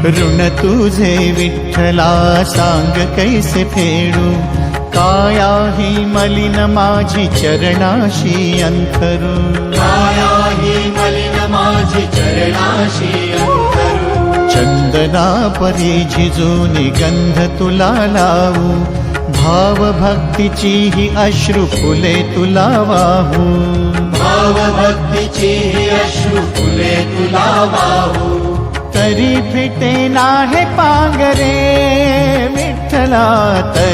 ऋण तुझे विठ्ठला सांग कैसे फेडू, काया ही मलिन माझी चरणाशी अंतरू, काया ही मलिन माझी चरणाशी अंतरू, चंदना परी झिजूनी गंध तुला लावू, भाव भक्तीची ही अश्रु फुले तुला वाहू, भाव भक्तीची ही अश्रु फुले तुला वाहू, तरी फिटे ना हे पांगरे विठ्ठला